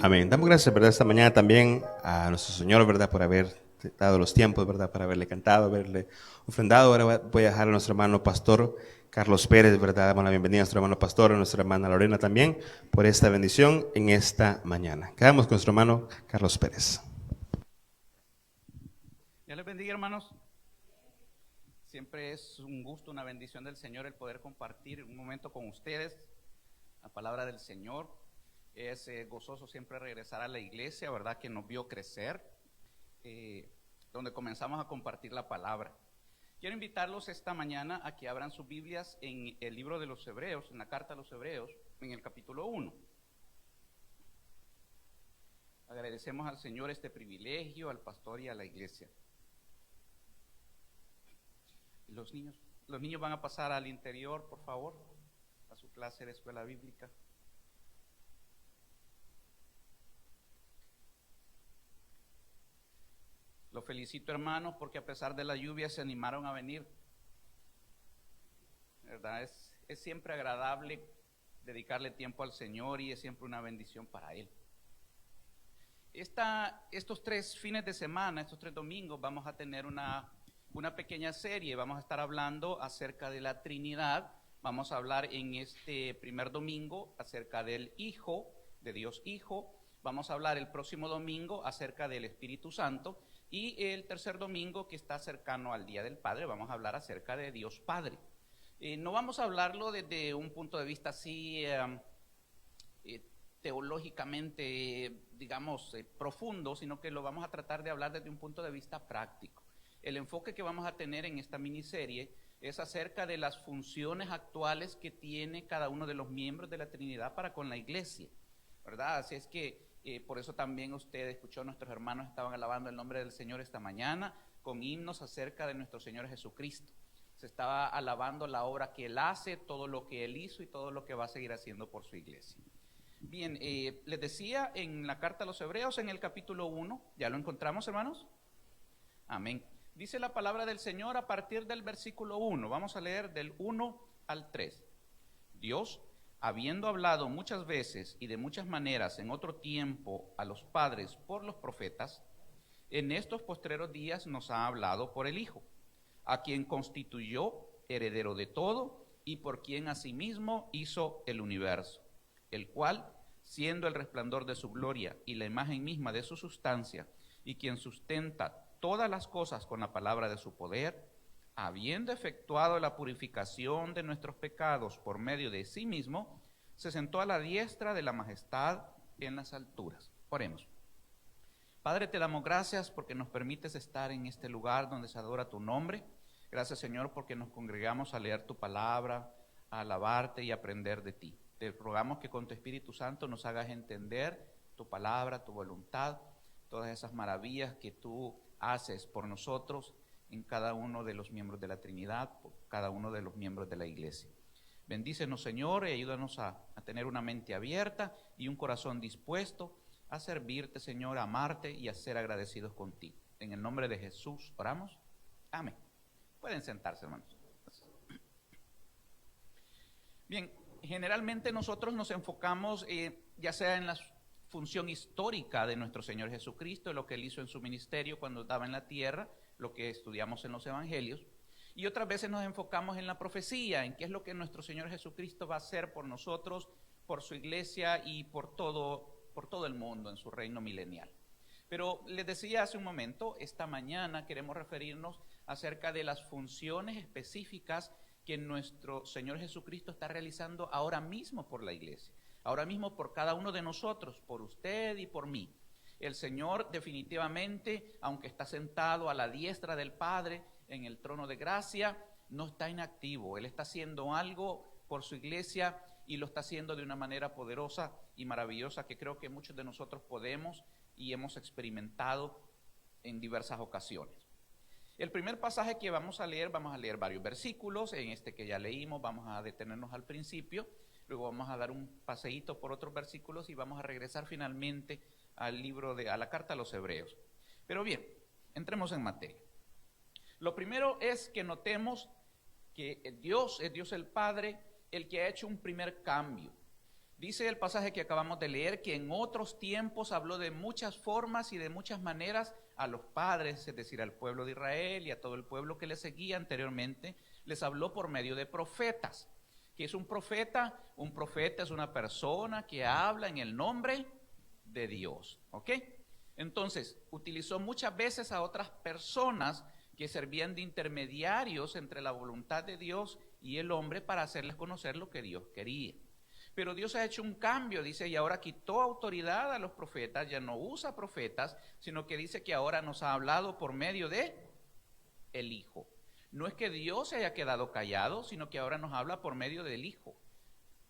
Amén. Damos gracias, ¿verdad? Esta mañana también a nuestro Señor, ¿verdad? Por haber dado los tiempos, ¿verdad? Para haberle cantado, haberle ofrendado. Ahora voy a dejar a nuestro hermano pastor Carlos Pérez, ¿verdad? Damos la bienvenida a nuestro hermano pastor, a nuestra hermana Lorena también, por esta bendición en esta mañana. Quedamos con nuestro hermano Carlos Pérez. Dios les bendiga, hermanos. Siempre es un gusto, una bendición del Señor el poder compartir un momento con ustedes la palabra del Señor. Es gozoso siempre regresar a la iglesia, ¿verdad? Que nos vio crecer, donde comenzamos a compartir la palabra. Quiero invitarlos esta mañana a que abran sus Biblias en el libro de los Hebreos, en la carta a los Hebreos, en el capítulo 1. Agradecemos al Señor este privilegio, al pastor y a la iglesia. Los niños van a pasar al interior, por favor, a su clase de escuela bíblica. Los felicito, hermanos, porque a pesar de la lluvia se animaron a venir. ¿Verdad? Es siempre agradable dedicarle tiempo al Señor y es siempre una bendición para Él. Estos 3 fines de semana, estos 3 domingos, vamos a tener una pequeña serie. Vamos a estar hablando acerca de la Trinidad. Vamos a hablar en este primer domingo acerca del Hijo, de Dios Hijo. Vamos a hablar el próximo domingo acerca del Espíritu Santo. Y el tercer domingo, que está cercano al Día del Padre, vamos a hablar acerca de Dios Padre. No vamos a hablarlo desde un punto de vista así teológicamente, digamos, profundo, sino que lo vamos a tratar de hablar desde un punto de vista práctico. El enfoque que vamos a tener en esta miniserie es acerca de las funciones actuales que tiene cada uno de los miembros de la Trinidad para con la iglesia, ¿verdad? Así es que por eso también usted escuchó, nuestros hermanos estaban alabando el nombre del Señor esta mañana con himnos acerca de nuestro Señor Jesucristo. Se estaba alabando la obra que Él hace, todo lo que Él hizo y todo lo que va a seguir haciendo por su iglesia. Bien, les decía en la carta a los Hebreos, en el capítulo 1, ¿ya lo encontramos, hermanos? Amén. Dice la palabra del Señor a partir del versículo 1. Vamos a leer del 1 al 3. Dios, habiendo hablado muchas veces y de muchas maneras en otro tiempo a los padres por los profetas, en estos postreros días nos ha hablado por el Hijo, a quien constituyó heredero de todo y por quien asimismo hizo el universo, el cual, siendo el resplandor de su gloria y la imagen misma de su sustancia, y quien sustenta todas las cosas con la palabra de su poder, habiendo efectuado la purificación de nuestros pecados por medio de sí mismo, se sentó a la diestra de la majestad en las alturas. Oremos. Padre, te damos gracias porque nos permites estar en este lugar donde se adora tu nombre. Gracias, Señor, porque nos congregamos a leer tu palabra, a alabarte y aprender de ti. Te rogamos que con tu Espíritu Santo nos hagas entender tu palabra, tu voluntad, todas esas maravillas que tú haces por nosotros en cada uno de los miembros de la Trinidad, por cada uno de los miembros de la iglesia. Bendícenos, Señor, y ayúdanos a tener una mente abierta y un corazón dispuesto a servirte, Señor, a amarte y a ser agradecidos contigo. En el nombre de Jesús oramos. Amén. Pueden sentarse, hermanos. Bien, generalmente nosotros nos enfocamos ya sea en la función histórica de nuestro Señor Jesucristo, lo que Él hizo en su ministerio cuando estaba en la tierra, lo que estudiamos en los evangelios, y otras veces nos enfocamos en la profecía, en qué es lo que nuestro Señor Jesucristo va a hacer por nosotros, por su iglesia y por todo el mundo en su reino milenial. Pero les decía hace un momento, esta mañana queremos referirnos acerca de las funciones específicas que nuestro Señor Jesucristo está realizando ahora mismo por la iglesia, ahora mismo por cada uno de nosotros, por usted y por mí. El Señor definitivamente, aunque está sentado a la diestra del Padre en el trono de gracia, no está inactivo. Él está haciendo algo por su iglesia y lo está haciendo de una manera poderosa y maravillosa que creo que muchos de nosotros podemos y hemos experimentado en diversas ocasiones. El primer pasaje que vamos a leer varios versículos. En este que ya leímos vamos a detenernos al principio, luego vamos a dar un paseíto por otros versículos y vamos a regresar finalmente a la carta a los Hebreos. Pero bien, entremos en materia. Lo primero es que notemos que Dios es Dios el Padre, el que ha hecho un primer cambio. Dice el pasaje que acabamos de leer que en otros tiempos habló de muchas formas y de muchas maneras a los padres, es decir, al pueblo de Israel y a todo el pueblo que le seguía anteriormente, les habló por medio de profetas. ¿Qué es un profeta? Un profeta es una persona que habla en el nombre de Dios, ¿ok? Entonces, utilizó muchas veces a otras personas que servían de intermediarios entre la voluntad de Dios y el hombre para hacerles conocer lo que Dios quería. Pero Dios ha hecho un cambio, dice, y ahora quitó autoridad a los profetas, ya no usa profetas, sino que dice que ahora nos ha hablado por medio de el Hijo. No es que Dios se haya quedado callado, sino que ahora nos habla por medio del Hijo,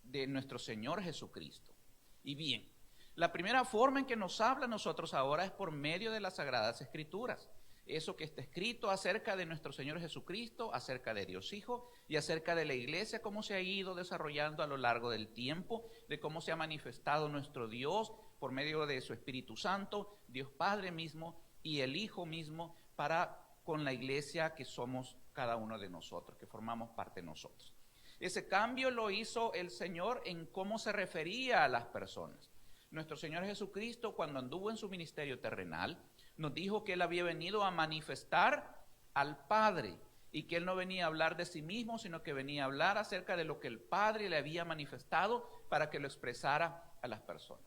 de nuestro Señor Jesucristo. Y bien, la primera forma en que nos habla a nosotros ahora es por medio de las Sagradas Escrituras. Eso que está escrito acerca de nuestro Señor Jesucristo, acerca de Dios Hijo y acerca de la iglesia, cómo se ha ido desarrollando a lo largo del tiempo, de cómo se ha manifestado nuestro Dios por medio de su Espíritu Santo, Dios Padre mismo y el Hijo mismo para con la iglesia que somos cada uno de nosotros, que formamos parte de nosotros. Ese cambio lo hizo el Señor en cómo se refería a las personas. Nuestro Señor Jesucristo, cuando anduvo en su ministerio terrenal, nos dijo que Él había venido a manifestar al Padre y que Él no venía a hablar de sí mismo, sino que venía a hablar acerca de lo que el Padre le había manifestado para que lo expresara a las personas.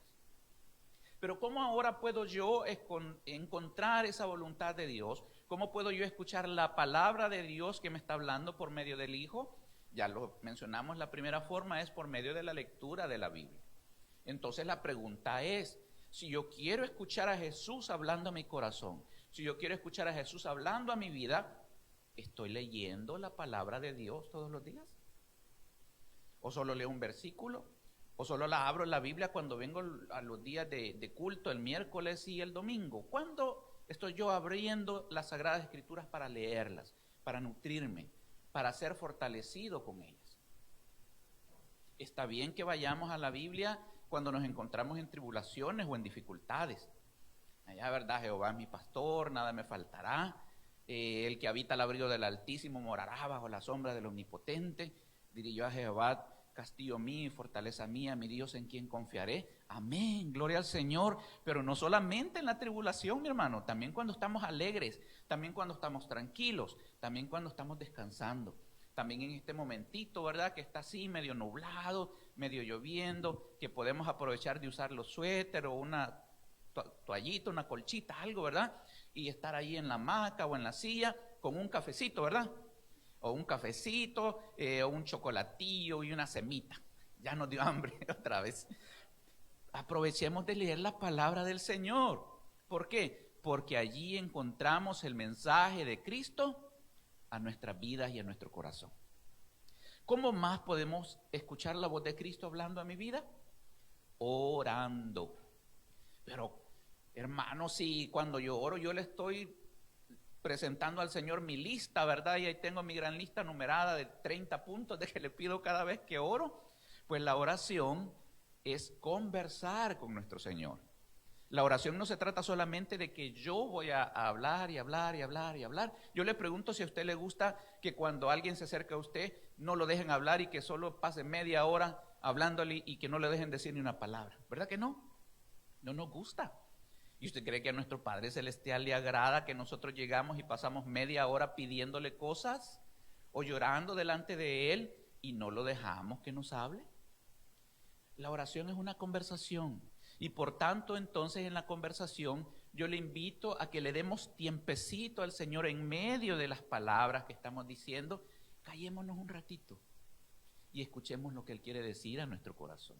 Pero ¿cómo ahora puedo yo encontrar esa voluntad de Dios? ¿Cómo puedo yo escuchar la palabra de Dios que me está hablando por medio del Hijo? Ya lo mencionamos, la primera forma es por medio de la lectura de la Biblia. Entonces la pregunta es, si yo quiero escuchar a Jesús hablando a mi corazón, si yo quiero escuchar a Jesús hablando a mi vida, ¿estoy leyendo la palabra de Dios todos los días? ¿O solo leo un versículo? ¿O solo la abro en la Biblia cuando vengo a los días de culto, el miércoles y el domingo? ¿Cuándo estoy yo abriendo las Sagradas Escrituras para leerlas, para nutrirme, para ser fortalecido con ellas? Está bien que vayamos a la Biblia cuando nos encontramos en tribulaciones o en dificultades. Allá, ¿verdad? Jehová es mi pastor, nada me faltará. El que habita al abrigo del Altísimo morará bajo la sombra del Omnipotente. Diré yo a Jehová, castillo mío y fortaleza mía, mi Dios en quien confiaré. Amén, gloria al Señor. Pero no solamente en la tribulación, mi hermano, también cuando estamos alegres, también cuando estamos tranquilos, también cuando estamos descansando. También en este momentito, ¿verdad? Que está así medio nublado, medio lloviendo, que podemos aprovechar de usar los suéteres o una toallita, una colchita, algo, ¿verdad? Y estar ahí en la hamaca o en la silla con un cafecito, ¿verdad? O un cafecito, o un chocolatillo y una semita. Ya nos dio hambre otra vez. Aprovechemos de leer la palabra del Señor. ¿Por qué? Porque allí encontramos el mensaje de Cristo a nuestras vidas y a nuestro corazón. ¿Cómo más podemos escuchar la voz de Cristo hablando a mi vida? Orando. Pero, hermano, si cuando yo oro, yo le estoy presentando al Señor mi lista, ¿verdad? Y ahí tengo mi gran lista numerada de 30 puntos de que le pido cada vez que oro. Pues la oración es conversar con nuestro Señor. La oración no se trata solamente de que yo voy a hablar y hablar y hablar y hablar. Yo le pregunto si a usted le gusta que cuando alguien se acerca a usted no lo dejen hablar y que solo pase media hora hablándole y que no le dejen decir ni una palabra. ¿Verdad que no? No nos gusta. ¿Y usted cree que a nuestro Padre Celestial le agrada que nosotros llegamos y pasamos media hora pidiéndole cosas o llorando delante de Él y no lo dejamos que nos hable? La oración es una conversación. Y por tanto, entonces, en la conversación, yo le invito a que le demos tiempecito al Señor en medio de las palabras que estamos diciendo. Callémonos un ratito y escuchemos lo que Él quiere decir a nuestro corazón.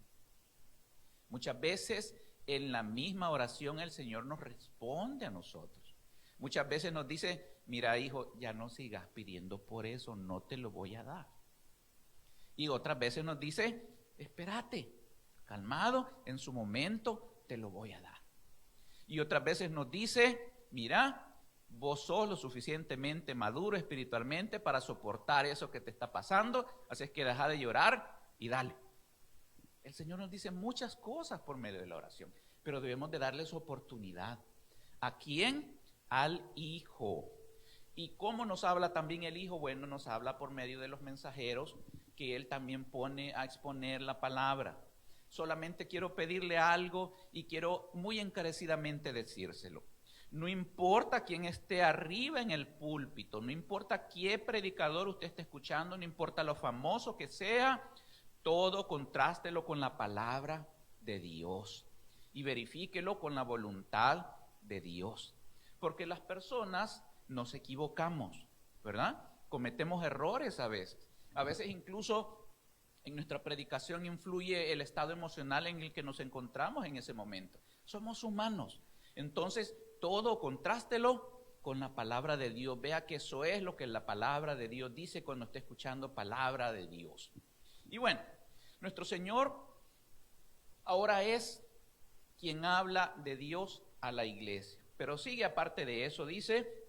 Muchas veces, en la misma oración, el Señor nos responde a nosotros. Muchas veces nos dice, mira, hijo, ya no sigas pidiendo por eso, no te lo voy a dar. Y otras veces nos dice, espérate, calmado, en su momento te lo voy a dar. Y otras veces nos dice, mira, vos sos lo suficientemente maduro espiritualmente para soportar eso que te está pasando, así es que deja de llorar y dale. El Señor nos dice muchas cosas por medio de la oración, pero debemos de darle su oportunidad. ¿A quién? Al Hijo. ¿Y cómo nos habla también el Hijo? Bueno, nos habla por medio de los mensajeros que Él también pone a exponer la palabra. solamente quiero pedirle algo y quiero muy encarecidamente decírselo. No importa quién esté arriba en el púlpito, no importa qué predicador usted esté escuchando, no importa lo famoso que sea, todo contrástelo con la palabra de Dios y verifíquelo con la voluntad de Dios. Porque las personas nos equivocamos, ¿verdad? Cometemos errores a veces. A veces incluso en nuestra predicación influye el estado emocional en el que nos encontramos en ese momento. Somos humanos. Entonces, todo contrástelo con la palabra de Dios. Vea que eso es lo que la palabra de Dios dice cuando esté escuchando palabra de Dios. Y bueno, nuestro Señor ahora es quien habla de Dios a la iglesia. Pero sigue aparte de eso, dice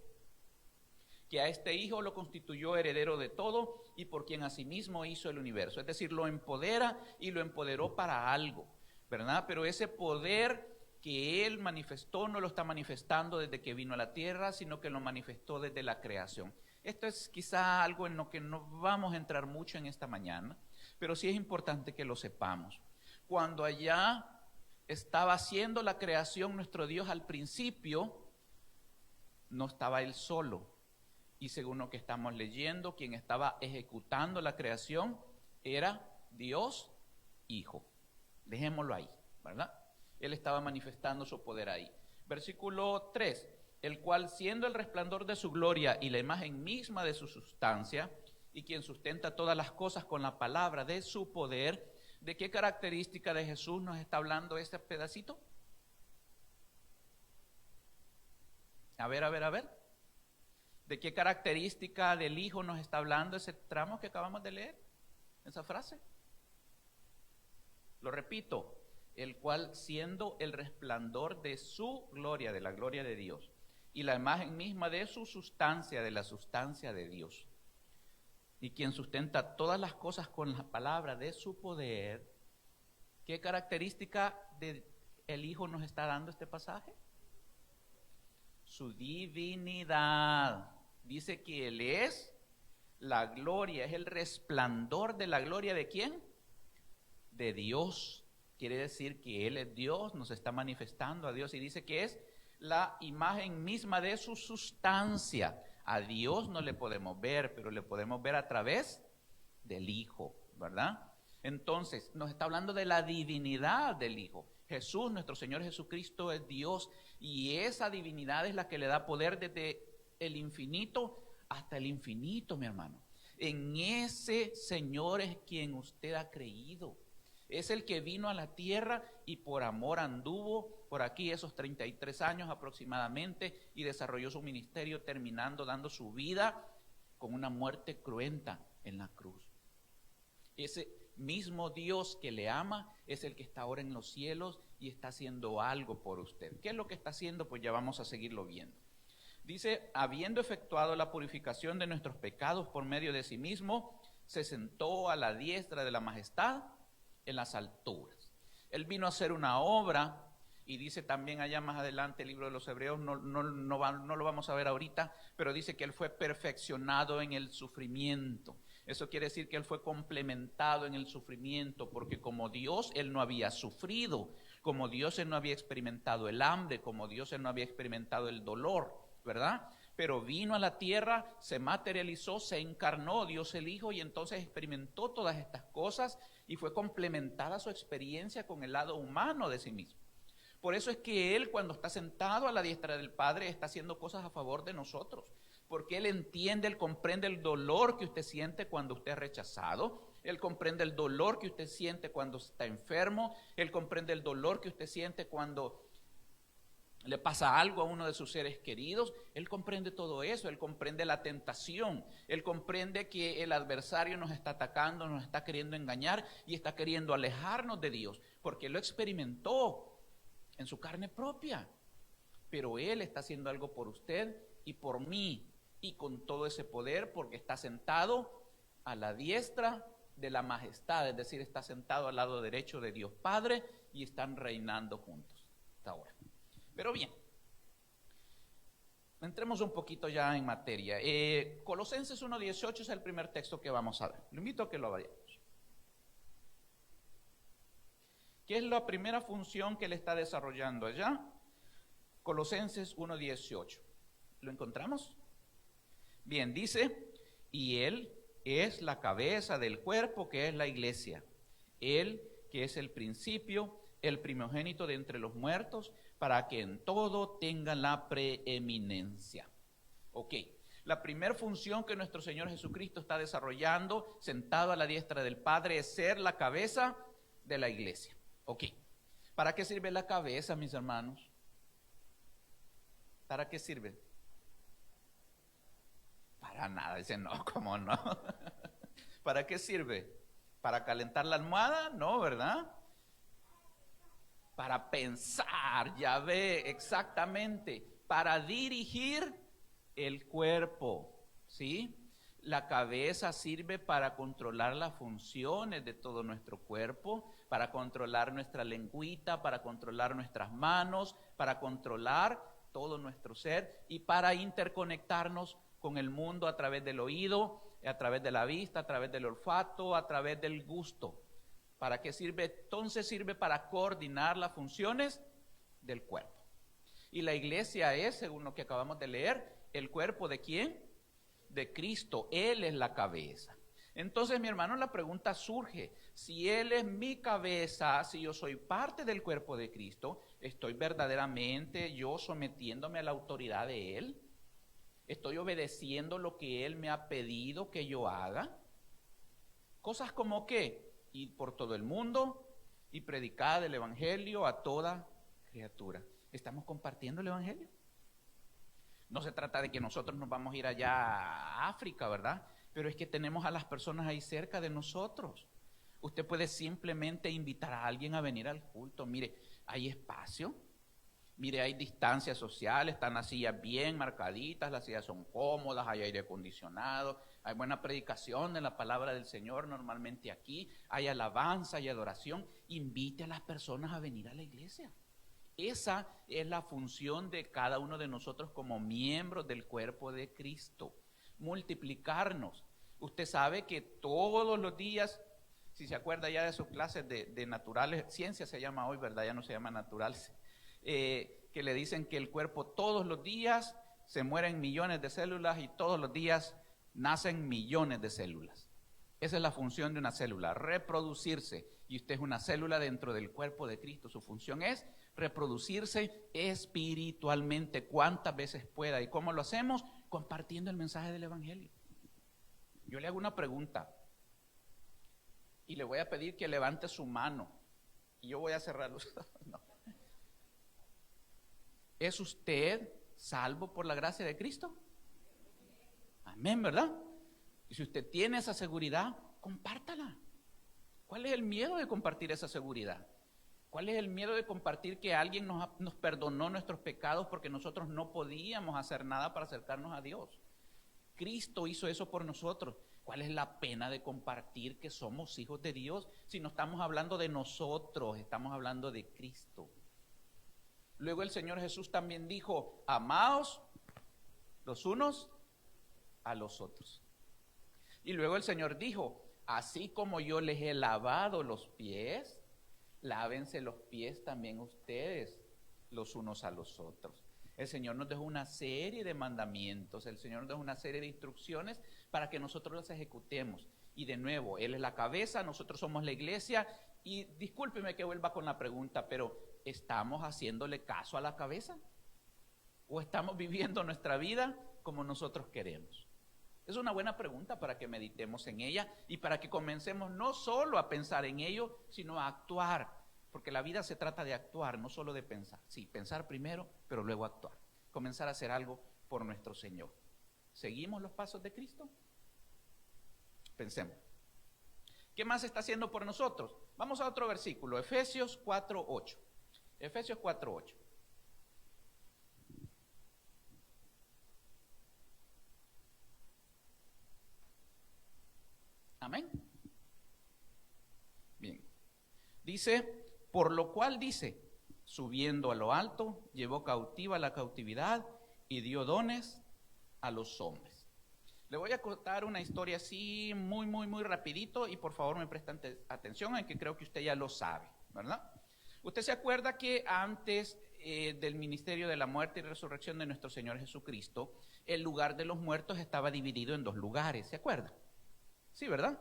que a este Hijo lo constituyó heredero de todo y por quien asimismo hizo el universo. Es decir, lo empodera y lo empoderó para algo, ¿verdad? Pero ese poder que Él manifestó no lo está manifestando desde que vino a la tierra, sino que lo manifestó desde la creación. Esto es quizá algo en lo que no vamos a entrar mucho en esta mañana, pero sí es importante que lo sepamos. Cuando allá estaba haciendo la creación nuestro Dios al principio, no estaba Él solo. Y según lo que estamos leyendo, quien estaba ejecutando la creación era Dios Hijo. Dejémoslo ahí, ¿verdad? Él estaba manifestando su poder ahí. Versículo 3, el cual siendo el resplandor de su gloria y la imagen misma de su sustancia, y quien sustenta todas las cosas con la palabra de su poder. ¿De qué característica de Jesús nos está hablando este pedacito? A ver. ¿De qué característica del Hijo nos está hablando ese tramo que acabamos de leer? Esa frase. Lo repito, el cual siendo el resplandor de su gloria, de la gloria de Dios, y la imagen misma de su sustancia, de la sustancia de Dios, y quien sustenta todas las cosas con la palabra de su poder. ¿Qué característica del Hijo nos está dando este pasaje? Su divinidad. Dice que Él es la gloria, es el resplandor de la gloria ¿de quién? De Dios. Quiere decir que Él es Dios, nos está manifestando a Dios y dice que es la imagen misma de su sustancia. A Dios no le podemos ver, pero le podemos ver a través del Hijo, ¿verdad? Entonces, nos está hablando de la divinidad del Hijo. Jesús, nuestro Señor Jesucristo, es Dios y esa divinidad es la que le da poder desde el infinito hasta el infinito, mi hermano. En ese Señor es quien usted ha creído. Es el que vino a la tierra y por amor anduvo por aquí esos 33 años aproximadamente y desarrolló su ministerio terminando dando su vida con una muerte cruenta en la cruz. Ese mismo Dios que le ama es el que está ahora en los cielos y está haciendo algo por usted. ¿Qué es lo que está haciendo? Pues ya vamos a seguirlo viendo. Dice, habiendo efectuado la purificación de nuestros pecados por medio de sí mismo, se sentó a la diestra de la majestad en las alturas. Él vino a hacer una obra y dice también allá más adelante el libro de los Hebreos, no lo vamos a ver ahorita, pero dice que Él fue perfeccionado en el sufrimiento. Eso quiere decir que Él fue complementado en el sufrimiento, porque como Dios Él no había sufrido, como Dios Él no había experimentado el hambre, como Dios Él no había experimentado el dolor, ¿verdad? Pero vino a la tierra, se materializó, se encarnó Dios el Hijo y entonces experimentó todas estas cosas y fue complementada su experiencia con el lado humano de sí mismo. Por eso es que Él cuando está sentado a la diestra del Padre está haciendo cosas a favor de nosotros, porque Él entiende, Él comprende el dolor que usted siente cuando usted es rechazado, Él comprende el dolor que usted siente cuando está enfermo, Él comprende el dolor que usted siente cuando le pasa algo a uno de sus seres queridos. Él comprende todo eso, Él comprende la tentación, Él comprende que el adversario nos está atacando, nos está queriendo engañar y está queriendo alejarnos de Dios, porque Él lo experimentó en su carne propia. Pero Él está haciendo algo por usted y por mí, y con todo ese poder, porque está sentado a la diestra de la majestad, es decir, está sentado al lado derecho de Dios Padre y están reinando juntos hasta ahora. Pero bien, entremos un poquito ya en materia. Colosenses 1:18 es el primer texto que vamos a ver. Lo invito a que lo vayamos. ¿Qué es la primera función que él está desarrollando allá? Colosenses 1:18. ¿Lo encontramos? Bien, dice, y él es la cabeza del cuerpo, que es la iglesia. Él, que es el principio, el primogénito de entre los muertos, para que en todo tenga la preeminencia. Ok, la primera función que nuestro Señor Jesucristo está desarrollando, sentado a la diestra del Padre, es ser la cabeza de la iglesia. Ok, ¿para qué sirve la cabeza, mis hermanos? ¿Para qué sirve? Para nada, dice, no, ¿cómo no? ¿Para qué sirve? ¿Para calentar la almohada? No, ¿verdad? Para pensar, ya ve, exactamente, para dirigir el cuerpo, ¿sí? La cabeza sirve para controlar las funciones de todo nuestro cuerpo, para controlar nuestra lengüita, para controlar nuestras manos, para controlar todo nuestro ser y para interconectarnos con el mundo a través del oído, a través de la vista, a través del olfato, a través del gusto. ¿Para qué sirve? Entonces sirve para coordinar las funciones del cuerpo. Y la iglesia es, según lo que acabamos de leer, el cuerpo ¿de quién? De Cristo. Él es la cabeza. Entonces, mi hermano, la pregunta surge, si Él es mi cabeza, si yo soy parte del cuerpo de Cristo, ¿estoy verdaderamente yo sometiéndome a la autoridad de Él? ¿Estoy obedeciendo lo que Él me ha pedido que yo haga? Cosas como que ir por todo el mundo y predicar el evangelio a toda criatura. ¿Estamos compartiendo el evangelio? No se trata de que nosotros nos vamos a ir allá a África, ¿verdad? Pero es que tenemos a las personas ahí cerca de nosotros. Usted puede simplemente invitar a alguien a venir al culto. Mire, hay espacio. Mire, hay distancia social, están las sillas bien marcaditas, las sillas son cómodas, hay aire acondicionado, hay buena predicación de la palabra del Señor normalmente aquí, hay alabanza y adoración. Invite a las personas a venir a la iglesia. Esa es la función de cada uno de nosotros como miembros del cuerpo de Cristo, multiplicarnos. Usted sabe que todos los días, si se acuerda ya de sus clases de naturales, ciencia se llama hoy, ¿verdad? Ya no se llama naturales. Que le dicen que el cuerpo todos los días se mueren millones de células y todos los días nacen millones de células. Esa es la función de una célula, reproducirse. Y usted es una célula dentro del cuerpo de Cristo. Su función es reproducirse espiritualmente cuantas veces pueda. ¿Y cómo lo hacemos? Compartiendo el mensaje del evangelio. Yo le hago una pregunta y le voy a pedir que levante su mano y yo voy a cerrar los ojos. No. ¿Es usted salvo por la gracia de Cristo? Amén, ¿verdad? Y si usted tiene esa seguridad, compártala. ¿Cuál es el miedo de compartir esa seguridad? ¿Cuál es el miedo de compartir que alguien nos perdonó nuestros pecados porque nosotros no podíamos hacer nada para acercarnos a Dios? Cristo hizo eso por nosotros. ¿Cuál es la pena de compartir que somos hijos de Dios si no estamos hablando de nosotros, estamos hablando de Cristo? Luego el Señor Jesús también dijo, amaos los unos a los otros. Y luego el Señor dijo, así como yo les he lavado los pies, lávense los pies también ustedes los unos a los otros. El Señor nos dejó una serie de mandamientos, el Señor nos dejó una serie de instrucciones para que nosotros las ejecutemos. Y de nuevo, Él es la cabeza, nosotros somos la iglesia. Y discúlpeme que vuelva con la pregunta, pero ¿estamos haciéndole caso a la cabeza? ¿O estamos viviendo nuestra vida como nosotros queremos? Es una buena pregunta para que meditemos en ella y para que comencemos no solo a pensar en ello, sino a actuar. Porque la vida se trata de actuar, no solo de pensar. Sí, pensar primero, pero luego actuar. Comenzar a hacer algo por nuestro Señor. ¿Seguimos los pasos de Cristo? Pensemos. ¿Qué más está haciendo por nosotros? Vamos a otro versículo, Efesios 4:8. Efesios 4:8. Amén. Bien. Dice, por lo cual dice, subiendo a lo alto, llevó cautiva la cautividad y dio dones a los hombres. Le voy a contar una historia así muy rapidito y por favor me prestan atención, en que creo que usted ya lo sabe. ¿verdad? Usted se acuerda que antes del ministerio de la muerte y resurrección de nuestro Señor Jesucristo, el lugar de los muertos estaba dividido en dos lugares, ¿se acuerda? Sí, ¿verdad?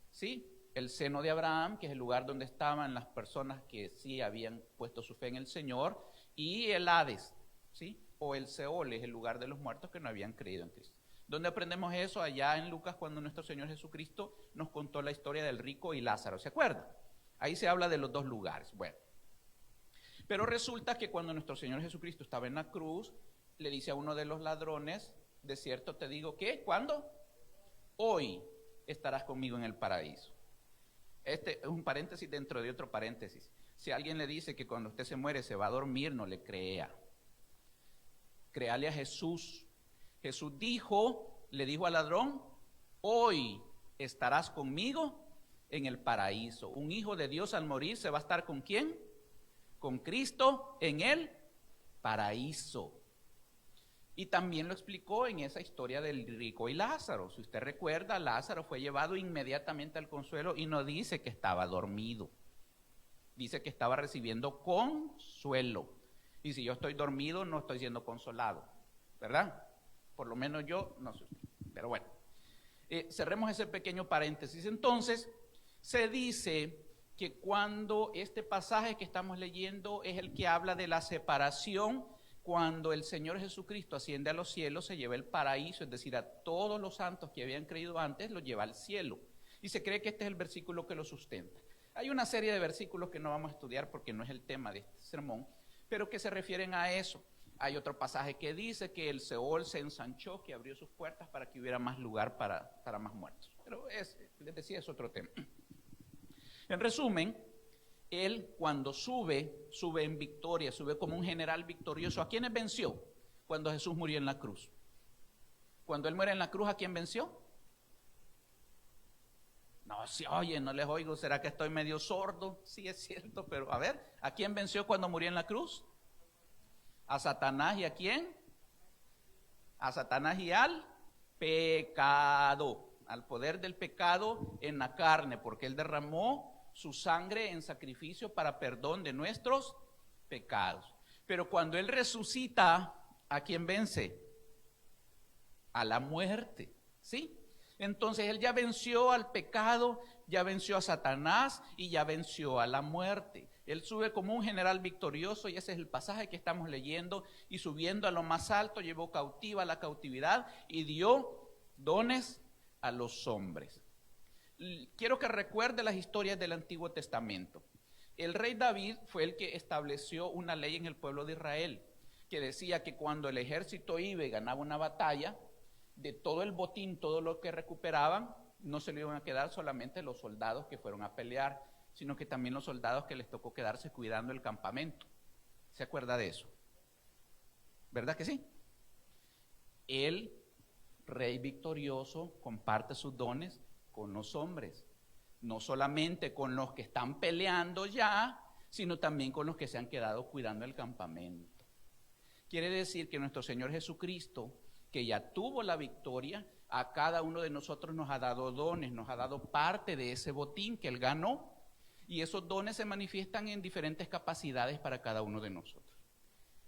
Sí, el seno de Abraham, que es el lugar donde estaban las personas que sí habían puesto su fe en el Señor, y el Hades, ¿sí? O el Seol, es el lugar de los muertos que no habían creído en Cristo. ¿Dónde aprendemos eso? Allá en Lucas, cuando nuestro Señor Jesucristo nos contó la historia del rico y Lázaro, ¿se acuerda? Ahí se habla de los dos lugares. Bueno, pero resulta que cuando nuestro Señor Jesucristo estaba en la cruz, le dice a uno de los ladrones, de cierto te digo que, ¿cuándo? Hoy estarás conmigo en el paraíso. Este es un paréntesis dentro de otro paréntesis. Si alguien le dice que cuando usted se muere se va a dormir, no le crea. Créale a Jesús. Jesús le dijo al ladrón, hoy estarás conmigo en el paraíso. Un hijo de Dios al morir se va a estar ¿con quién? Con Cristo en el paraíso. Y también lo explicó en esa historia del rico y Lázaro. Si usted recuerda, Lázaro fue llevado inmediatamente al consuelo y no dice que estaba dormido. Dice que estaba recibiendo consuelo. Y si yo estoy dormido, no estoy siendo consolado, ¿verdad? Por lo menos yo, no sé usted. Pero bueno, cerremos ese pequeño paréntesis. Entonces, se dice que cuando este pasaje que estamos leyendo es el que habla de la separación, cuando el Señor Jesucristo asciende a los cielos, se lleva el paraíso, es decir, a todos los santos que habían creído antes, los lleva al cielo. Y se cree que este es el versículo que lo sustenta. Hay una serie de versículos que no vamos a estudiar porque no es el tema de este sermón, pero que se refieren a eso. Hay otro pasaje que dice que el Seol se ensanchó, que abrió sus puertas para que hubiera más lugar para más muertos. Pero les decía, es otro tema. En resumen, él cuando sube en victoria, sube como un general victorioso. ¿A quiénes venció cuando Jesús murió en la cruz? Cuando él muere en la cruz, ¿a quién venció? No, si oye, no les oigo, ¿será que estoy medio sordo? Sí, es cierto, pero a ver, ¿a quién venció cuando murió en la cruz? A Satanás. ¿Y a quién? A Satanás y al pecado, al poder del pecado en la carne, porque él derramó su sangre en sacrificio para perdón de nuestros pecados. Pero cuando él resucita, ¿a quién vence? A la muerte, ¿sí? Entonces él ya venció al pecado, ya venció a Satanás y ya venció a la muerte. Él sube como un general victorioso y ese es el pasaje que estamos leyendo. Y subiendo a lo más alto, llevó cautiva la cautividad y dio dones a los hombres. Quiero que recuerde las historias del Antiguo Testamento. El rey David fue el que estableció una ley en el pueblo de Israel que decía que cuando el ejército iba y ganaba una batalla, de todo el botín, todo lo que recuperaban, no se le iban a quedar solamente los soldados que fueron a pelear, sino que también los soldados que les tocó quedarse cuidando el campamento. ¿Se acuerda de eso? ¿Verdad que sí? El rey victorioso comparte sus dones con los hombres, no solamente con los que están peleando ya, sino también con los que se han quedado cuidando el campamento. Quiere decir que nuestro Señor Jesucristo, que ya tuvo la victoria, a cada uno de nosotros nos ha dado dones, nos ha dado parte de ese botín que Él ganó, y esos dones se manifiestan en diferentes capacidades para cada uno de nosotros.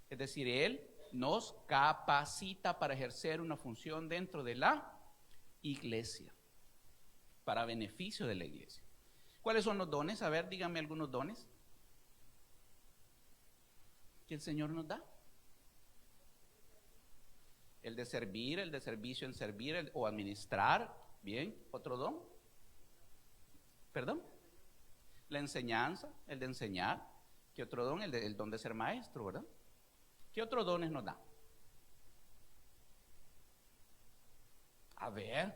Es decir, Él nos capacita para ejercer una función dentro de la iglesia, para beneficio de la iglesia. ¿Cuáles son los dones? A ver, díganme algunos dones que el Señor nos da. El de servir, el de servicio, el servir o administrar. Bien, ¿otro don? ¿Perdón? La enseñanza, el de enseñar. ¿Qué otro don? El don de ser maestro, ¿verdad? ¿Qué otros dones nos da? A ver.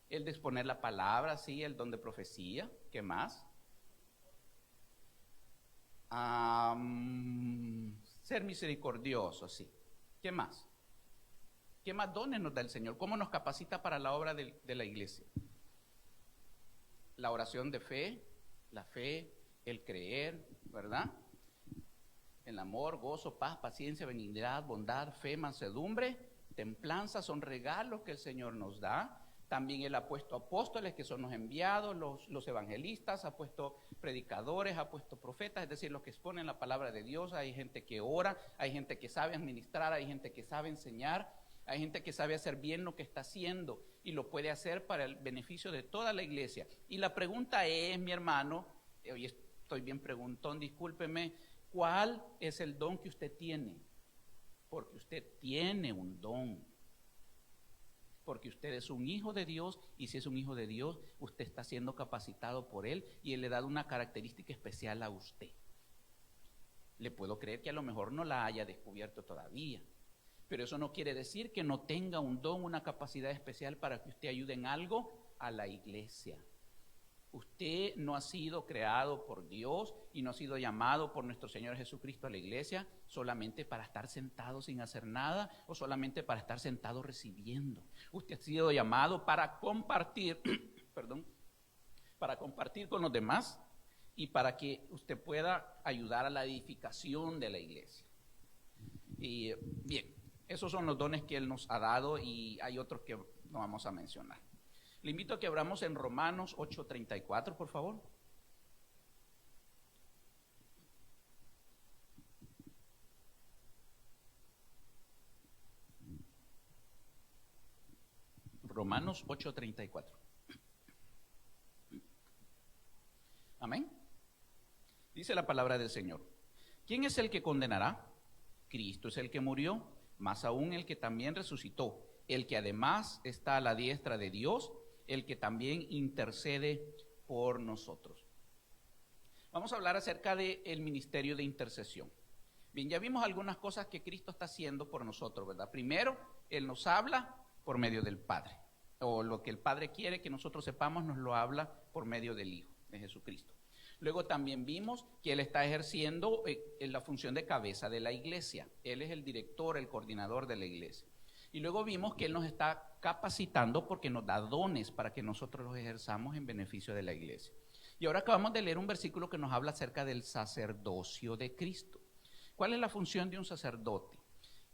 El de exponer la palabra, sí, el don de profecía. ¿Qué más? Ser misericordioso, sí. ¿Qué más? ¿Qué más dones nos da el Señor? ¿Cómo nos capacita para la obra de la iglesia? La oración de fe, la fe, el creer, ¿verdad? El amor, gozo, paz, paciencia, benignidad, bondad, fe, mansedumbre, templanza son regalos que el Señor nos da También Él ha puesto apóstoles, que son los enviados, los evangelistas, ha puesto predicadores, ha puesto profetas, es decir, los que exponen la palabra de Dios. Hay gente que ora, hay gente que sabe administrar, hay gente que sabe enseñar, hay gente que sabe hacer bien lo que está haciendo y lo puede hacer para el beneficio de toda la iglesia. Y la pregunta es, mi hermano, hoy estoy bien preguntón, discúlpeme, ¿cuál es el don que usted tiene? Porque usted tiene un don. Porque usted es un hijo de Dios, y si es un hijo de Dios, usted está siendo capacitado por Él, y Él le da una característica especial a usted. Le puedo creer que a lo mejor no la haya descubierto todavía, pero eso no quiere decir que no tenga un don, una capacidad especial para que usted ayude en algo a la iglesia. Usted no ha sido creado por Dios y no ha sido llamado por nuestro Señor Jesucristo a la iglesia solamente para estar sentado sin hacer nada o solamente para estar sentado recibiendo. Usted ha sido llamado para compartir, para compartir con los demás y para que usted pueda ayudar a la edificación de la iglesia. Y bien, esos son los dones que Él nos ha dado y hay otros que no vamos a mencionar. Le invito a que abramos en Romanos 8:34, por favor. Romanos 8:34. Amén. Dice la palabra del Señor. ¿Quién es el que condenará? Cristo es el que murió, más aún el que también resucitó, el que además está a la diestra de Dios, el que también intercede por nosotros. Vamos a hablar acerca del ministerio de intercesión. Bien, ya vimos algunas cosas que Cristo está haciendo por nosotros, ¿verdad? Primero, Él nos habla por medio del Padre, o lo que el Padre quiere que nosotros sepamos nos lo habla por medio del Hijo, de Jesucristo. Luego también vimos que Él está ejerciendo la función de cabeza de la iglesia. Él es el director, el coordinador de la iglesia. Y luego vimos que Él nos está capacitando porque nos da dones para que nosotros los ejerzamos en beneficio de la iglesia. Y ahora acabamos de leer un versículo que nos habla acerca del sacerdocio de Cristo. ¿Cuál es la función de un sacerdote?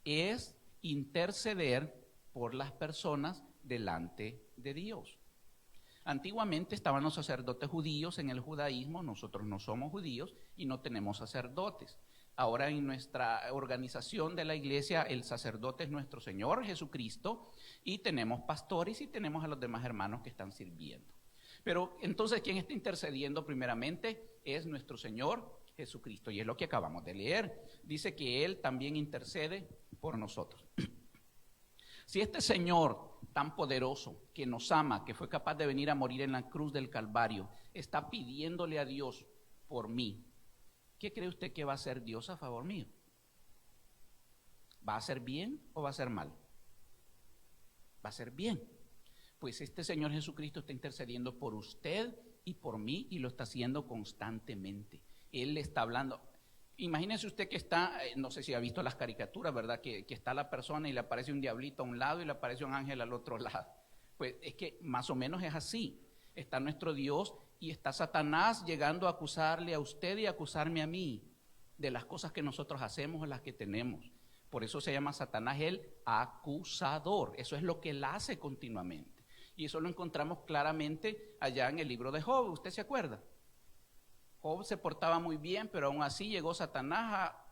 Es interceder por las personas delante de Dios. Antiguamente estaban los sacerdotes judíos en el judaísmo, nosotros no somos judíos y no tenemos sacerdotes. Ahora en nuestra organización de la iglesia el sacerdote es nuestro Señor Jesucristo y tenemos pastores y tenemos a los demás hermanos que están sirviendo. Pero entonces quien está intercediendo primeramente es nuestro Señor Jesucristo y es lo que acabamos de leer. Dice que Él también intercede por nosotros. Si este Señor tan poderoso, que nos ama, que fue capaz de venir a morir en la cruz del Calvario, está pidiéndole a Dios por mí, ¿qué cree usted que va a hacer Dios a favor mío? ¿Va a hacer bien o va a hacer mal? Va a ser bien. Pues este Señor Jesucristo está intercediendo por usted y por mí y lo está haciendo constantemente. Él le está hablando. Imagínese usted que está, no sé si ha visto las caricaturas, ¿verdad? Que está la persona y le aparece un diablito a un lado y le aparece un ángel al otro lado. Pues es que más o menos es así. Está nuestro Dios y está Satanás llegando a acusarle a usted y a acusarme a mí de las cosas que nosotros hacemos o las que tenemos. Por eso se llama Satanás el acusador. Eso es lo que él hace continuamente. Y eso lo encontramos claramente allá en el libro de Job. ¿Usted se acuerda? Job se portaba muy bien, pero aún así llegó Satanás a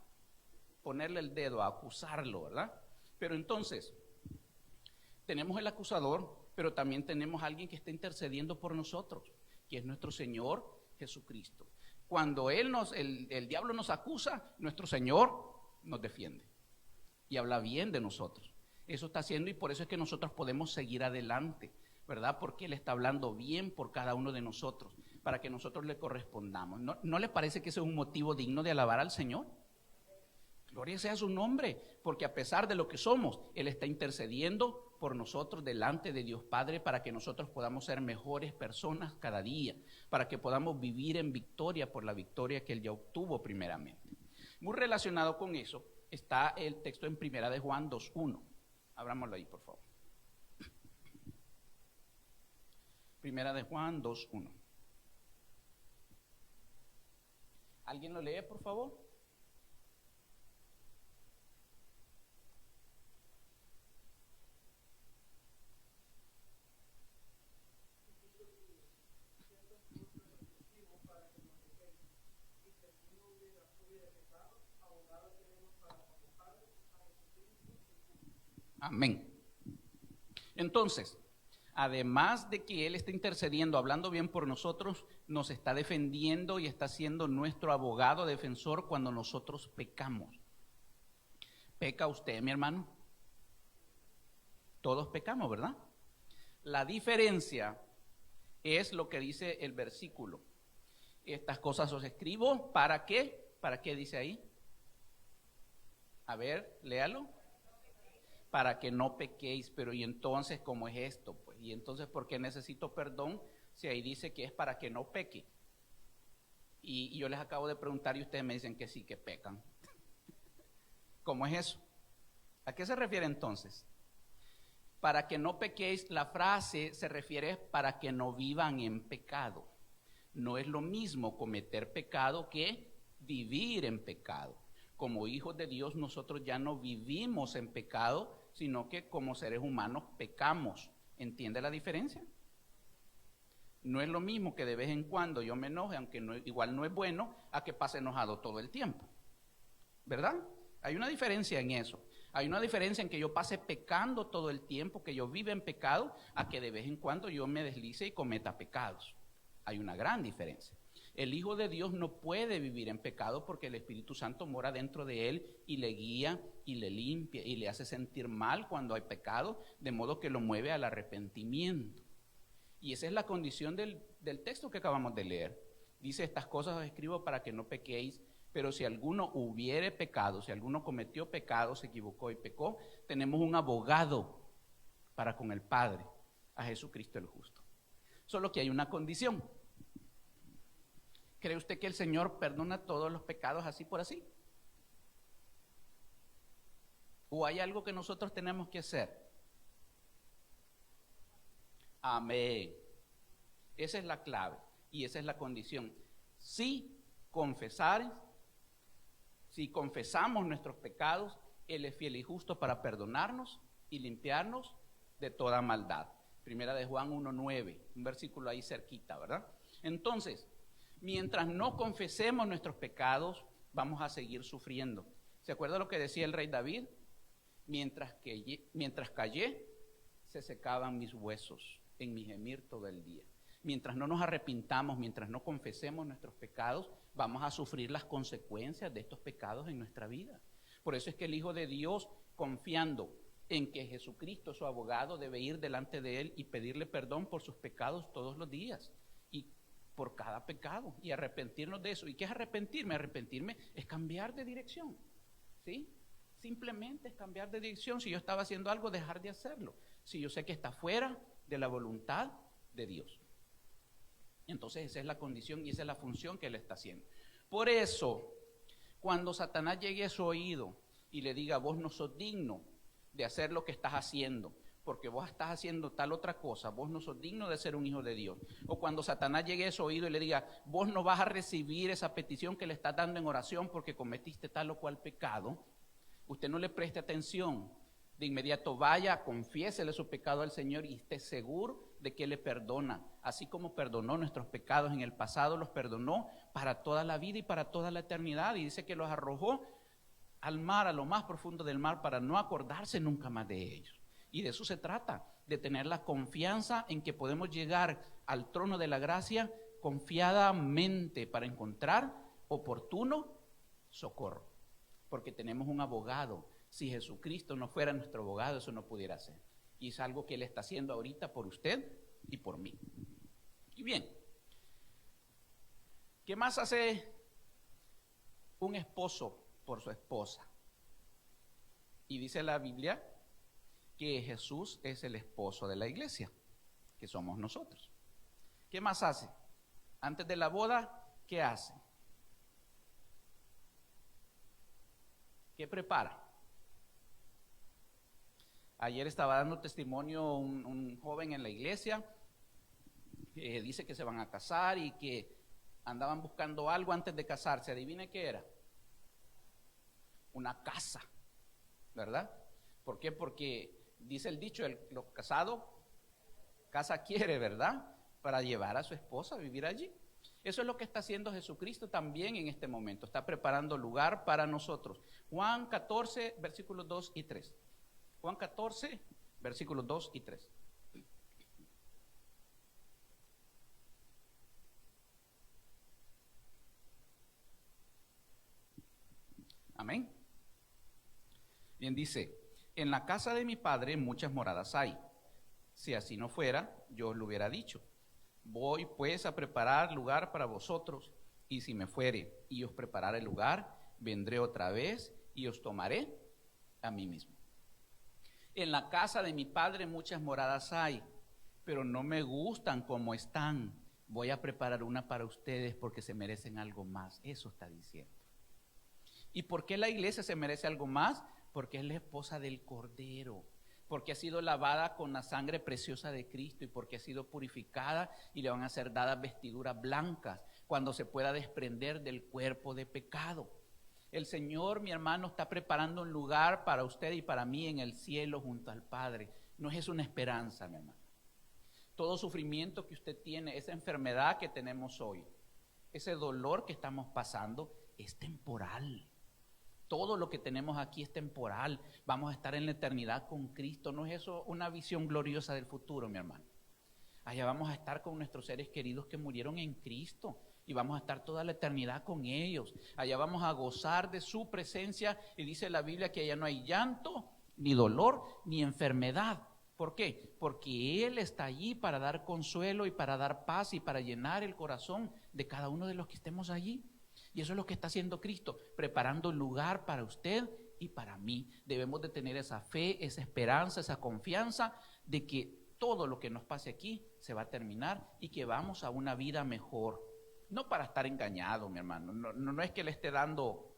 ponerle el dedo, a acusarlo, ¿verdad? Pero entonces, tenemos el acusador, pero también tenemos a alguien que está intercediendo por nosotros, que es nuestro Señor Jesucristo. Cuando el diablo nos acusa, nuestro Señor nos defiende y habla bien de nosotros. Eso está haciendo y por eso es que nosotros podemos seguir adelante, ¿verdad? Porque Él está hablando bien por cada uno de nosotros, para que nosotros le correspondamos. ¿No le parece que ese es un motivo digno de alabar al Señor? Gloria sea su nombre, porque a pesar de lo que somos, Él está intercediendo por nosotros delante de Dios Padre para que nosotros podamos ser mejores personas cada día, para que podamos vivir en victoria por la victoria que Él ya obtuvo primeramente. Muy relacionado con eso está el texto en Primera de Juan 2:1. Abrámoslo ahí, por favor. Primera de Juan 2:1. ¿Alguien lo lee, por favor? Amén. Entonces, además de que Él está intercediendo, hablando bien por nosotros, nos está defendiendo y está siendo nuestro abogado defensor cuando nosotros pecamos. ¿Peca usted, mi hermano? Todos pecamos, ¿verdad? La diferencia es lo que dice el versículo. Estas cosas os escribo, ¿para qué? ¿Para qué dice ahí? A ver, léalo. Para que no pequéis, pero ¿y entonces cómo es esto? Pues, ¿y entonces por qué necesito perdón si ahí dice que es para que no peque? Y yo les acabo de preguntar y ustedes me dicen que sí, que pecan. ¿Cómo es eso? ¿A qué se refiere entonces? Para que no pequéis, la frase se refiere para que no vivan en pecado. No es lo mismo cometer pecado que vivir en pecado. Como hijos de Dios nosotros ya no vivimos en pecado, sino que como seres humanos pecamos. ¿Entiende la diferencia? No es lo mismo que de vez en cuando yo me enoje, aunque no, igual no es bueno, a que pase enojado todo el tiempo. ¿Verdad? Hay una diferencia en eso. Hay una diferencia en que yo pase pecando todo el tiempo, que yo viva en pecado, a que de vez en cuando yo me deslice y cometa pecados. Hay una gran diferencia. El Hijo de Dios no puede vivir en pecado porque el Espíritu Santo mora dentro de él y le guía y le limpia y le hace sentir mal cuando hay pecado, de modo que lo mueve al arrepentimiento. Y esa es la condición del texto que acabamos de leer. Dice, estas cosas os escribo para que no pequéis, pero si alguno hubiere pecado, si alguno cometió pecado, se equivocó y pecó, tenemos un abogado para con el Padre, a Jesucristo el justo. Solo que hay una condición. ¿Cree usted que el Señor perdona todos los pecados así por así? ¿O hay algo que nosotros tenemos que hacer? Amén. Esa es la clave y esa es la condición. Si confesamos nuestros pecados, Él es fiel y justo para perdonarnos y limpiarnos de toda maldad. Primera de Juan 1:9, un versículo ahí cerquita, ¿verdad? Entonces, mientras no confesemos nuestros pecados, vamos a seguir sufriendo. ¿Se acuerda lo que decía el rey David? Mientras callé, se secaban mis huesos en mi gemir todo el día. Mientras no nos arrepintamos, mientras no confesemos nuestros pecados, vamos a sufrir las consecuencias de estos pecados en nuestra vida. Por eso es que el Hijo de Dios, confiando en que Jesucristo, su abogado, debe ir delante de él y pedirle perdón por sus pecados todos los días y por cada pecado y arrepentirnos de eso. ¿Y qué es arrepentirme? Arrepentirme es cambiar de dirección, ¿sí? Simplemente es cambiar de dirección. Si yo estaba haciendo algo, dejar de hacerlo. Si yo sé que está fuera de la voluntad de Dios. Entonces esa es la condición y esa es la función que Él está haciendo. Por eso, cuando Satanás llegue a su oído y le diga, vos no sos digno de hacer lo que estás haciendo, porque vos estás haciendo tal otra cosa, vos no sos digno de ser un hijo de Dios. O cuando Satanás llegue a su oído y le diga, vos no vas a recibir esa petición que le estás dando en oración porque cometiste tal o cual pecado, usted no le preste atención. De inmediato vaya, confiésele su pecado al Señor y esté seguro de que Él le perdona. Así como perdonó nuestros pecados en el pasado, los perdonó para toda la vida y para toda la eternidad. Y dice que los arrojó al mar, a lo más profundo del mar, para no acordarse nunca más de ellos. Y de eso se trata, de tener la confianza en que podemos llegar al trono de la gracia confiadamente para encontrar oportuno socorro. Porque tenemos un abogado. Si Jesucristo no fuera nuestro abogado, eso no pudiera ser. Y es algo que Él está haciendo ahorita por usted y por mí. Y bien, ¿qué más hace un esposo por su esposa? Y dice la Biblia que Jesús es el esposo de la iglesia, que somos nosotros. ¿Qué más hace? Antes de la boda, ¿qué hace? ¿Qué prepara? Ayer estaba dando testimonio un joven en la iglesia que dice que se van a casar y que andaban buscando algo antes de casarse. ¿Adivine qué era? Una casa, ¿verdad? ¿Por qué? Porque dice el dicho, los casados, casa quiere, ¿verdad? Para llevar a su esposa a vivir allí. Eso es lo que está haciendo Jesucristo también en este momento. Está preparando lugar para nosotros. Juan 14, versículos 2 y 3. Juan 14, versículos 2 y 3. Amén. Bien, dice, en la casa de mi Padre muchas moradas hay. Si así no fuera, yo os lo hubiera dicho. Voy pues a preparar lugar para vosotros, y si me fuere y os preparare el lugar, vendré otra vez y os tomaré a mí mismo. En la casa de mi Padre muchas moradas hay, pero no me gustan como están. Voy a preparar una para ustedes porque se merecen algo más. Eso está diciendo. ¿Y por qué la iglesia se merece algo más? Porque es la esposa del Cordero, porque ha sido lavada con la sangre preciosa de Cristo y porque ha sido purificada y le van a ser dadas vestiduras blancas cuando se pueda desprender del cuerpo de pecado. El Señor, mi hermano, está preparando un lugar para usted y para mí en el cielo junto al Padre. No es una esperanza, mi hermano. Todo sufrimiento que usted tiene, esa enfermedad que tenemos hoy, ese dolor que estamos pasando, es temporal. Todo lo que tenemos aquí es temporal. Vamos a estar en la eternidad con Cristo. ¿No es eso una visión gloriosa del futuro, mi hermano? Allá vamos a estar con nuestros seres queridos que murieron en Cristo y vamos a estar toda la eternidad con ellos. Allá vamos a gozar de su presencia y dice la Biblia que allá no hay llanto, ni dolor, ni enfermedad. ¿Por qué? Porque Él está allí para dar consuelo y para dar paz y para llenar el corazón de cada uno de los que estemos allí. Y eso es lo que está haciendo Cristo, preparando un lugar para usted y para mí. Debemos de tener esa fe, esa esperanza, esa confianza de que todo lo que nos pase aquí se va a terminar y que vamos a una vida mejor. No para estar engañado, mi hermano. No es que le esté dando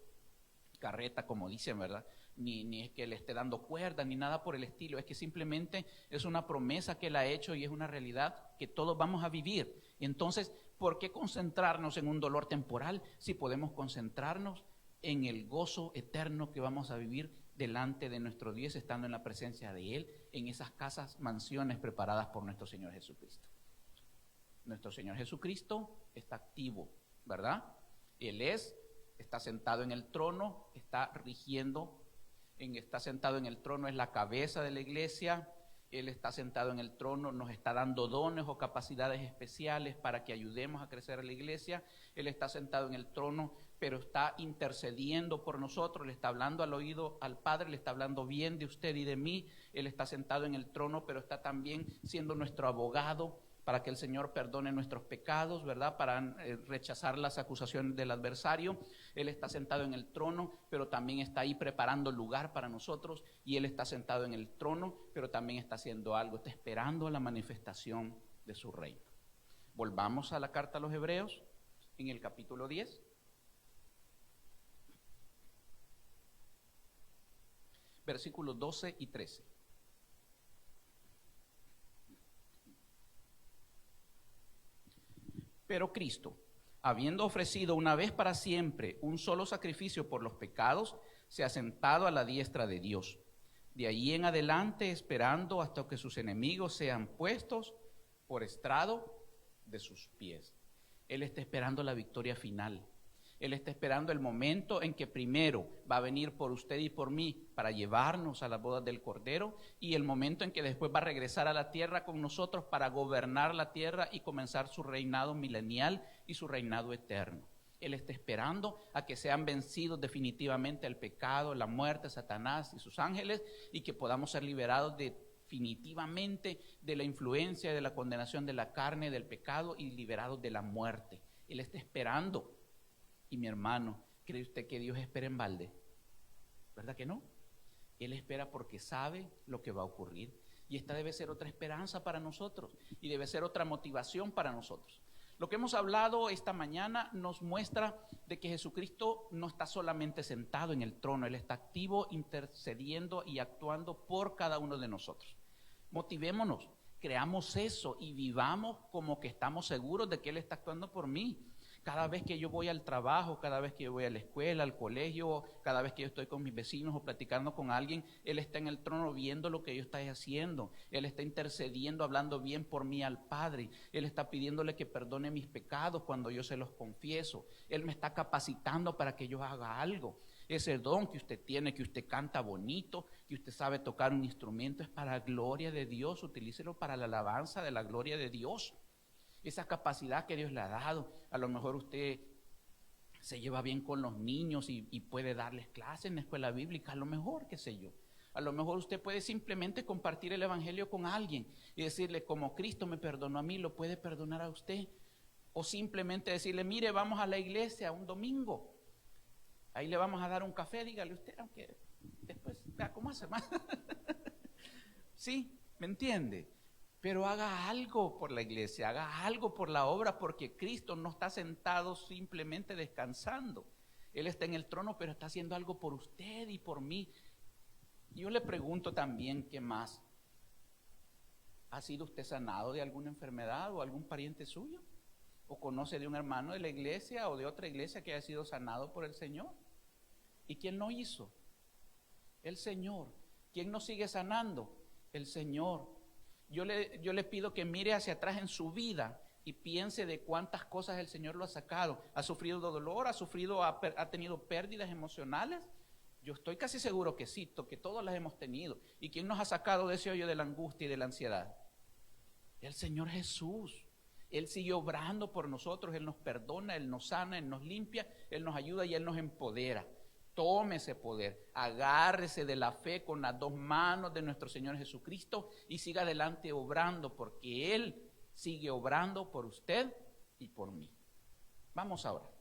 carreta, como dicen, ¿verdad? Ni es que le esté dando cuerda, ni nada por el estilo. Es que simplemente es una promesa que Él ha hecho y es una realidad que todos vamos a vivir. Entonces, ¿por qué concentrarnos en un dolor temporal si podemos concentrarnos en el gozo eterno que vamos a vivir delante de nuestro Dios, estando en la presencia de Él, en esas casas, mansiones preparadas por nuestro Señor Jesucristo? Nuestro Señor Jesucristo está activo, ¿verdad? Él está sentado en el trono, está rigiendo, está sentado en el trono, es la cabeza de la iglesia. Él está sentado en el trono, nos está dando dones o capacidades especiales para que ayudemos a crecer a la iglesia. Él está sentado en el trono, pero está intercediendo por nosotros, le está hablando al oído al Padre, le está hablando bien de usted y de mí. Él está sentado en el trono, pero está también siendo nuestro abogado para que el Señor perdone nuestros pecados, ¿verdad? Para rechazar las acusaciones del adversario. Él está sentado en el trono, pero también está ahí preparando lugar para nosotros. Y Él está sentado en el trono, pero también está haciendo algo, está esperando la manifestación de su reino. Volvamos a la carta a los Hebreos, en el capítulo 10. Versículos 12 y 13. Pero Cristo, habiendo ofrecido una vez para siempre un solo sacrificio por los pecados, se ha sentado a la diestra de Dios. De ahí en adelante, esperando hasta que sus enemigos sean puestos por estrado de sus pies. Él está esperando la victoria final. Él está esperando el momento en que primero va a venir por usted y por mí para llevarnos a las bodas del Cordero, y el momento en que después va a regresar a la tierra con nosotros para gobernar la tierra y comenzar su reinado milenial y su reinado eterno. Él está esperando a que sean vencidos definitivamente el pecado, la muerte, Satanás y sus ángeles, y que podamos ser liberados definitivamente de la influencia y de la condenación de la carne, del pecado, y liberados de la muerte. Él está esperando. Y mi hermano, ¿cree usted que Dios espera en balde? ¿Verdad que no? Él espera porque sabe lo que va a ocurrir. Y esta debe ser otra esperanza para nosotros y debe ser otra motivación para nosotros. Lo que hemos hablado esta mañana nos muestra de que Jesucristo no está solamente sentado en el trono, Él está activo, intercediendo y actuando por cada uno de nosotros. Motivémonos, creamos eso y vivamos como que estamos seguros de que Él está actuando por mí. Cada vez que yo voy al trabajo, cada vez que yo voy a la escuela, al colegio, cada vez que yo estoy con mis vecinos o platicando con alguien, Él está en el trono viendo lo que yo estoy haciendo. Él está intercediendo, hablando bien por mí al Padre. Él está pidiéndole que perdone mis pecados cuando yo se los confieso. Él me está capacitando para que yo haga algo. Ese don que usted tiene, que usted canta bonito, que usted sabe tocar un instrumento, es para la gloria de Dios. Utilícelo para la alabanza de la gloria de Dios. Esa capacidad que Dios le ha dado. A lo mejor usted se lleva bien con los niños y puede darles clases en la escuela bíblica, a lo mejor, qué sé yo. A lo mejor usted puede simplemente compartir el evangelio con alguien y decirle, como Cristo me perdonó a mí, lo puede perdonar a usted. O simplemente decirle, mire, vamos a la iglesia un domingo, ahí le vamos a dar un café, dígale usted, aunque después vea cómo hace más. Sí, ¿me entiende? Pero haga algo por la iglesia, haga algo por la obra, porque Cristo no está sentado simplemente descansando. Él está en el trono, pero está haciendo algo por usted y por mí. Yo le pregunto también, ¿qué más? ¿Ha sido usted sanado de alguna enfermedad o algún pariente suyo? ¿O conoce de un hermano de la iglesia o de otra iglesia que haya sido sanado por el Señor? ¿Y quién lo hizo? El Señor. ¿Quién nos sigue sanando? El Señor. Yo le pido que mire hacia atrás en su vida y piense de cuántas cosas el Señor lo ha sacado. ¿Ha sufrido dolor? ¿Ha tenido pérdidas emocionales? Yo estoy casi seguro que sí, que todas las hemos tenido. ¿Y quién nos ha sacado de ese hoyo de la angustia y de la ansiedad? El Señor Jesús. Él sigue obrando por nosotros, Él nos perdona, Él nos sana, Él nos limpia, Él nos ayuda y Él nos empodera. Tome ese poder, agárrese de la fe con las dos manos de nuestro Señor Jesucristo y siga adelante obrando, porque Él sigue obrando por usted y por mí. Vamos ahora.